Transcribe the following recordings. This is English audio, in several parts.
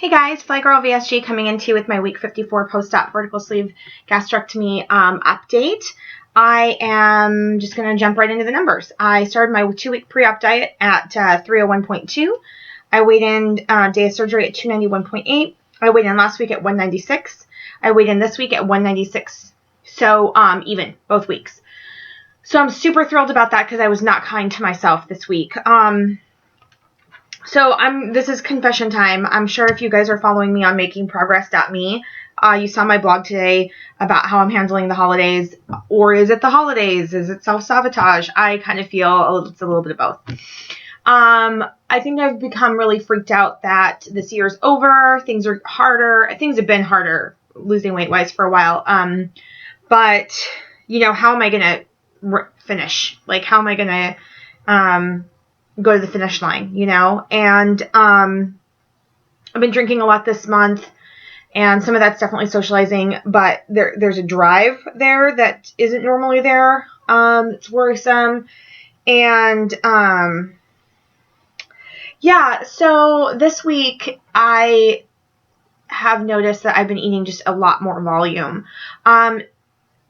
Hey guys, Fly Girl VSG coming into you with my week 54 post-op vertical sleeve gastrectomy update. I am just going to jump right into the numbers. I started my 2-week pre-op diet at 301.2. I weighed in day of surgery at 291.8. I weighed in last week at 196. I weighed in this week at 196. So even both weeks. So I'm super thrilled about that because I was not kind to myself this week. So this is confession time. I'm sure if you guys are following me on makingprogress.me, you saw my blog today about how I'm handling the holidays. Or is it the holidays? Is it self-sabotage? I kind of feel it's a little bit of both. I think I've become really freaked out that this year's over. Things are harder. Things have been harder losing weight-wise for a while. But, how am I going to finish? Like, how am I going to go to the finish line, and I've been drinking a lot this month, and some of that's definitely socializing, but there's a drive there that isn't normally there. It's worrisome. And so this week I have noticed that I've been eating just a lot more volume.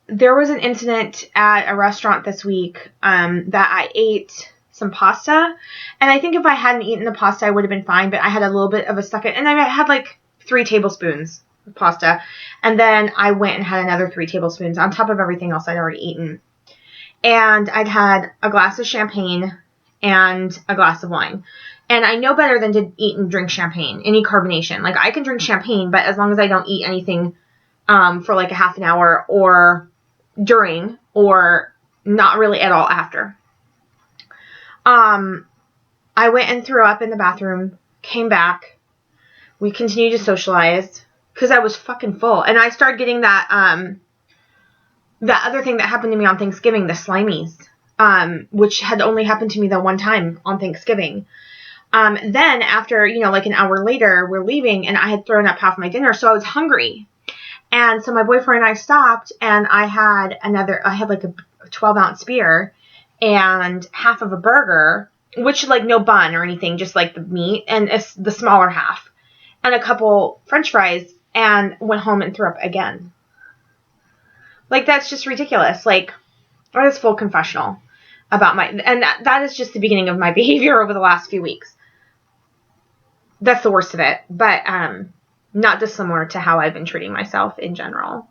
There was an incident at a restaurant this week that I ate some pasta, and I think if I hadn't eaten the pasta I would have been fine, but I had a little bit of a second, and I had like 3 tablespoons of pasta, and then I went and had another 3 tablespoons on top of everything else I'd already eaten, and I'd had a glass of champagne and a glass of wine, and I know better than to eat and drink champagne, any carbonation. Like, I can drink champagne, but as long as I don't eat anything for like a half an hour or during, or not really at all after. I went and threw up in the bathroom, came back. We continued to socialize because I was fucking full. And I started getting that other thing that happened to me on Thanksgiving, the slimies, which had only happened to me the one time on Thanksgiving. Then after, like an hour later, we're leaving, and I had thrown up half my dinner, so I was hungry. And so my boyfriend and I stopped, and I had like a 12-ounce beer and half of a burger, which like no bun or anything, just like the meat, and it's the smaller half, and a couple French fries, and went home and threw up again. Like, that's just ridiculous. Like, that is full confessional about and that is just the beginning of my behavior over the last few weeks. That's the worst of it, but not dissimilar to how I've been treating myself in general.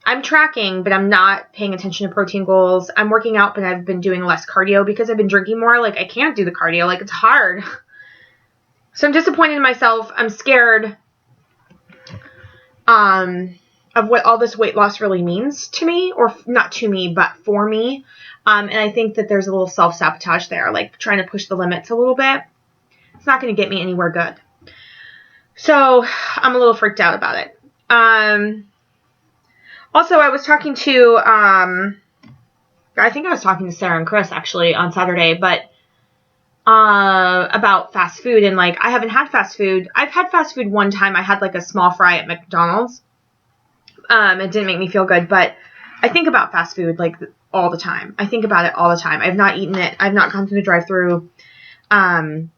I'm tracking, but I'm not paying attention to protein goals. I'm working out, but I've been doing less cardio because I've been drinking more. Like, I can't do the cardio. Like, it's hard. So I'm disappointed in myself. I'm scared of what all this weight loss really means to me, or not to me, but for me. And I think that there's a little self-sabotage there, like trying to push the limits a little bit. It's not going to get me anywhere good. So I'm a little freaked out about it. Also, I was talking to, I think I was talking to Sarah and Chris actually on Saturday, but about fast food, and like, I haven't had fast food. I've had fast food one time. I had like a small fry at McDonald's. It didn't make me feel good, but I think about fast food like all the time. I think about it all the time. I've not eaten it. I've not gone through the drive-thru. And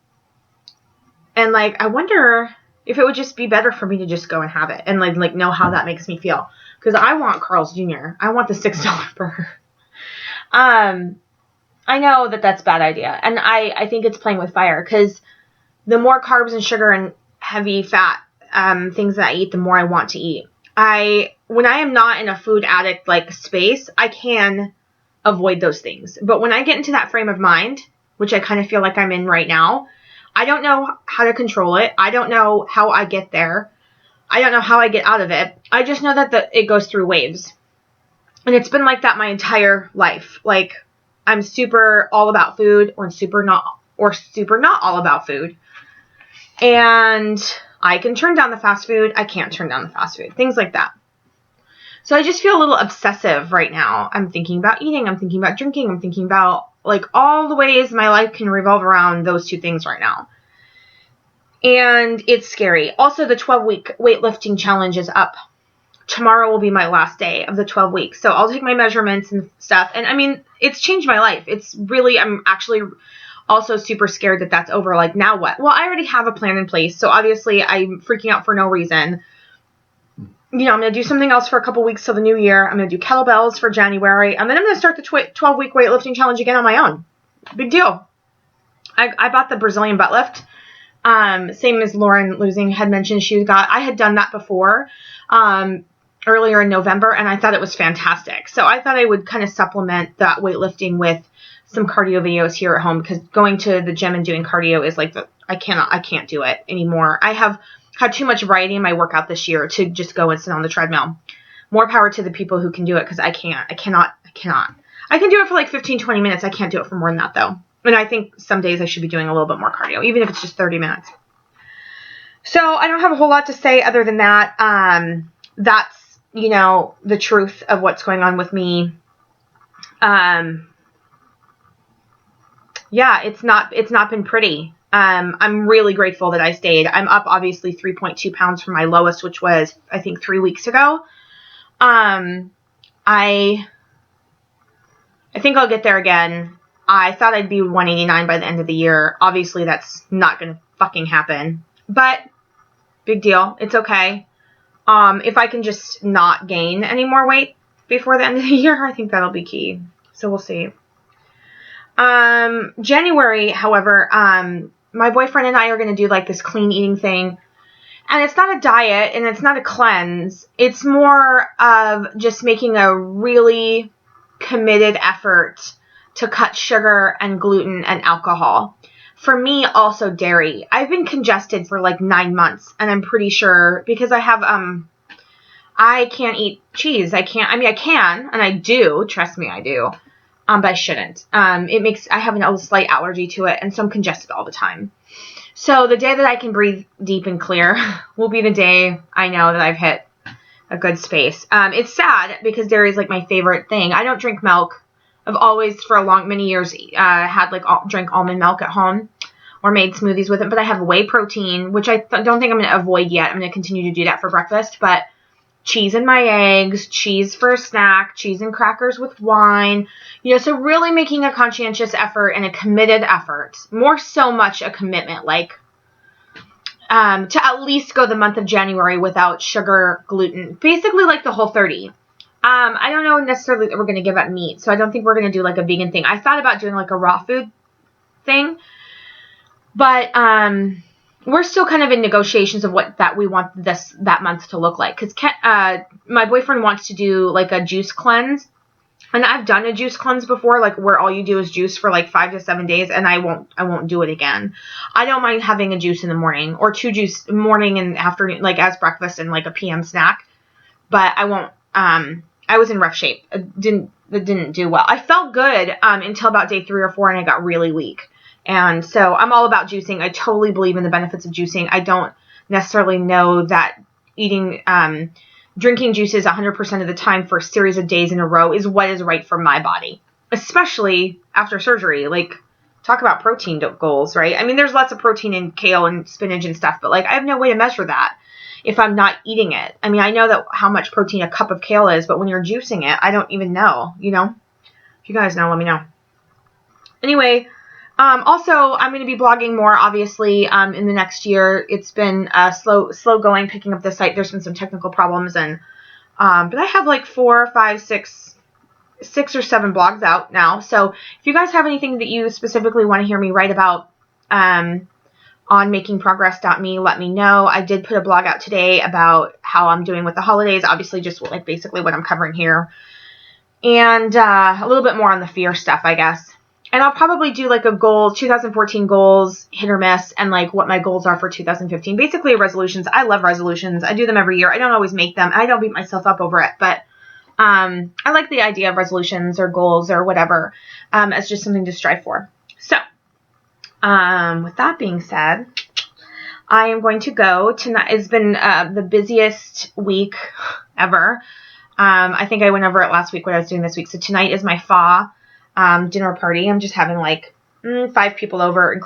like, I wonder if it would just be better for me to just go and have it and like know how that makes me feel. Because I want Carl's Jr. I want the $6 burger. I know that that's a bad idea. And I think it's playing with fire. Because the more carbs and sugar and heavy fat things that I eat, the more I want to eat. When I am not in a food addict like space, I can avoid those things. But when I get into that frame of mind, which I kind of feel like I'm in right now, I don't know how to control it. I don't know how I get there. I don't know how I get out of it. I just know that it goes through waves. And it's been like that my entire life. Like, I'm super all about food, or super not all about food. And I can turn down the fast food. I can't turn down the fast food. Things like that. So I just feel a little obsessive right now. I'm thinking about eating. I'm thinking about drinking. I'm thinking about like all the ways my life can revolve around those two things right now. And it's scary. Also, the 12-week weightlifting challenge is up. Tomorrow will be my last day of the 12 weeks. So I'll take my measurements and stuff. And I mean, it's changed my life. It's really, I'm actually also super scared that that's over. Like, now what? Well, I already have a plan in place. So obviously I'm freaking out for no reason. You know, I'm going to do something else for a couple weeks till the new year. I'm going to do kettlebells for January. And then I'm going to start the 12-week weightlifting challenge again on my own. Big deal. I bought the Brazilian butt lift. Same as Lauren had mentioned. I had done that before, earlier in November, and I thought it was fantastic. So I thought I would kind of supplement that weightlifting with some cardio videos here at home, because going to the gym and doing cardio is like, I can't do it anymore. I have had too much variety in my workout this year to just go and sit on the treadmill. More power to the people who can do it, because I cannot. I can do it for like 15-20 minutes. I can't do it for more than that, though. And I think some days I should be doing a little bit more cardio, even if it's just 30 minutes. So I don't have a whole lot to say other than that. That's, you know, the truth of what's going on with me. Yeah, it's not been pretty. I'm really grateful that I stayed. I'm up obviously 3.2 pounds from my lowest, which was, I think, 3 weeks ago. I think I'll get there again. I thought I'd be 189 by the end of the year. Obviously, that's not going to fucking happen. But, big deal. It's okay. If I can just not gain any more weight before the end of the year, I think that'll be key. So we'll see. January, however, my boyfriend and I are going to do like this clean eating thing. And it's not a diet and it's not a cleanse. It's more of just making a really committed effort to cut sugar and gluten and alcohol. For me, also dairy. I've been congested for like 9 months, and I'm pretty sure because I have, I can't eat cheese. I can, and I do. Trust me, I do. But I shouldn't. I have a slight allergy to it, and so I'm congested all the time. So the day that I can breathe deep and clear will be the day I know that I've hit a good space. It's sad because dairy is like my favorite thing. I don't drink milk. I've always, for many years, had drank almond milk at home or made smoothies with it. But I have whey protein, which I don't think I'm going to avoid yet. I'm going to continue to do that for breakfast. But cheese in my eggs, cheese for a snack, cheese and crackers with wine. You know, so really making a conscientious effort and a committed effort. More so much a commitment, like to at least go the month of January without sugar, gluten. Basically like the Whole30. I don't know necessarily that we're going to give up meat, so I don't think we're going to do like a vegan thing. I thought about doing like a raw food thing, but we're still kind of in negotiations of what we want that month to look like. Because my boyfriend wants to do like a juice cleanse, and I've done a juice cleanse before, like where all you do is juice for like 5 to 7 days, and I won't do it again. I don't mind having a juice in the morning or 2 juice morning and afternoon, like as breakfast and like a PM snack, but I won't. I was in rough shape. It didn't do well. I felt good until about day 3 or 4, and I got really weak. And so I'm all about juicing. I totally believe in the benefits of juicing. I don't necessarily know that drinking juices 100% of the time for a series of days in a row is what is right for my body, especially after surgery. Like, talk about protein goals, right? I mean, there's lots of protein in kale and spinach and stuff, but like I have no way to measure that if I'm not eating it. I mean, I know that how much protein a cup of kale is, but when you're juicing it, I don't even know, you know? If you guys know, let me know. Anyway, also, I'm going to be blogging more, obviously, in the next year. It's been slow going, picking up the site. There's been some technical problems, and but I have like 4, 5, 6 or 7 blogs out now. So if you guys have anything that you specifically want to hear me write about, on makingprogress.me, let me know. I did put a blog out today about how I'm doing with the holidays, obviously just like basically what I'm covering here, and a little bit more on the fear stuff, I guess. And I'll probably do like a 2014 goals, hit or miss, and like what my goals are for 2015. Basically resolutions. I love resolutions. I do them every year. I don't always make them. I don't beat myself up over it, but I like the idea of resolutions or goals or whatever as just something to strive for. So with that being said, I am going to go tonight. It's been the busiest week ever. I think I went over it last week, what I was doing this week. So tonight is my FA dinner party. I'm just having like 5 people over,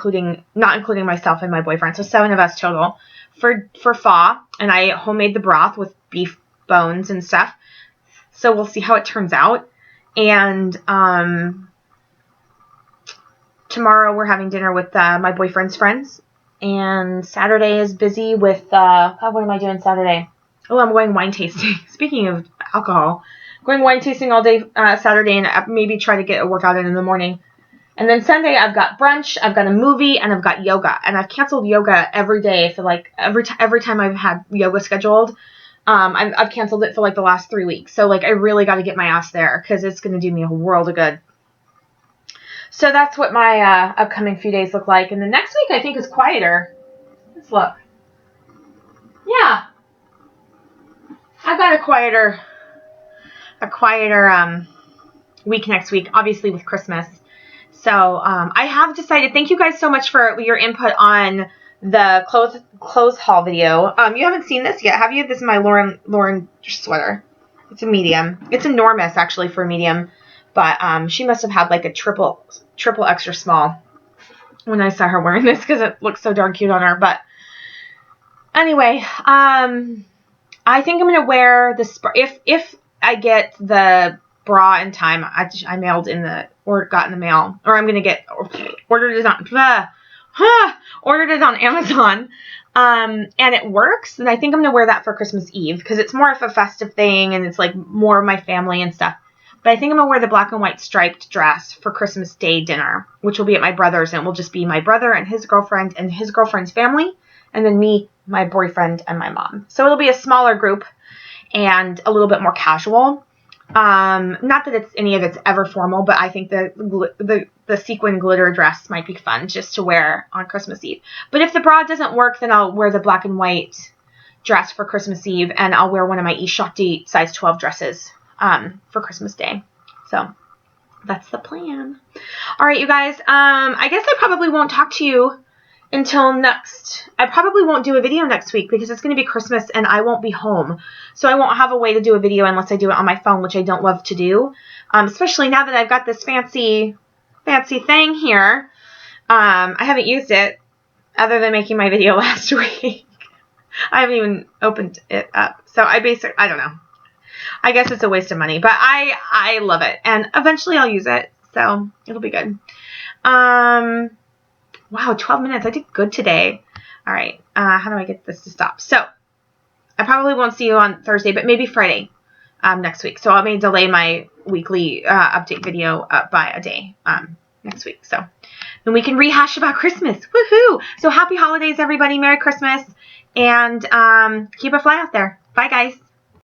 not including myself and my boyfriend. So 7 of us total for FA. And I homemade the broth with beef bones and stuff. So we'll see how it turns out. And tomorrow we're having dinner with my boyfriend's friends. And Saturday is busy with, what am I doing Saturday? Oh, I'm going wine tasting. Speaking of alcohol, going wine tasting all day Saturday, and maybe try to get a workout in the morning. And then Sunday I've got brunch, I've got a movie, and I've got yoga. And I've canceled yoga every day for like every time I've had yoga scheduled. I've canceled it for like the last 3 weeks. So like I really got to get my ass there because it's going to do me a world of good. So that's what my upcoming few days look like. And the next week I think is quieter. Let's look. Yeah. I've got a quieter week next week, obviously with Christmas. So I have decided, thank you guys so much for your input on the clothes haul video. You haven't seen this yet, have you? This is my Lauren sweater. It's a medium. It's enormous actually for a medium. But she must have had like a triple extra small when I saw her wearing this because it looks so darn cute on her. But anyway, I think I'm gonna wear this if I get the bra in time. I mailed in or got in the mail, or I'm gonna get ordered it on Amazon. And it works. And I think I'm gonna wear that for Christmas Eve because it's more of a festive thing and it's like more of my family and stuff. But I think I'm going to wear the black and white striped dress for Christmas Day dinner, which will be at my brother's, and it will just be my brother and his girlfriend's family, and then me, my boyfriend, and my mom. So it'll be a smaller group and a little bit more casual. Not that any of it's ever formal, but I think the sequin glitter dress might be fun just to wear on Christmas Eve. But if the bra doesn't work, then I'll wear the black and white dress for Christmas Eve, and I'll wear one of my Ishakti size 12 dresses for Christmas Day. So that's the plan. All right, you guys. I guess I probably won't talk to you until I probably won't do a video next week because it's going to be Christmas and I won't be home. So I won't have a way to do a video unless I do it on my phone, which I don't love to do. Especially now that I've got this fancy thing here. I haven't used it other than making my video last week. I haven't even opened it up. So I don't know. I guess it's a waste of money, but I love it, and eventually I'll use it, so it'll be good. Wow, 12 minutes. I did good today. All right, how do I get this to stop? So I probably won't see you on Thursday, but maybe Friday next week. So I may delay my weekly update video by a day next week. So then we can rehash about Christmas. Woohoo! So happy holidays, everybody. Merry Christmas, and keep it fly out there. Bye, guys.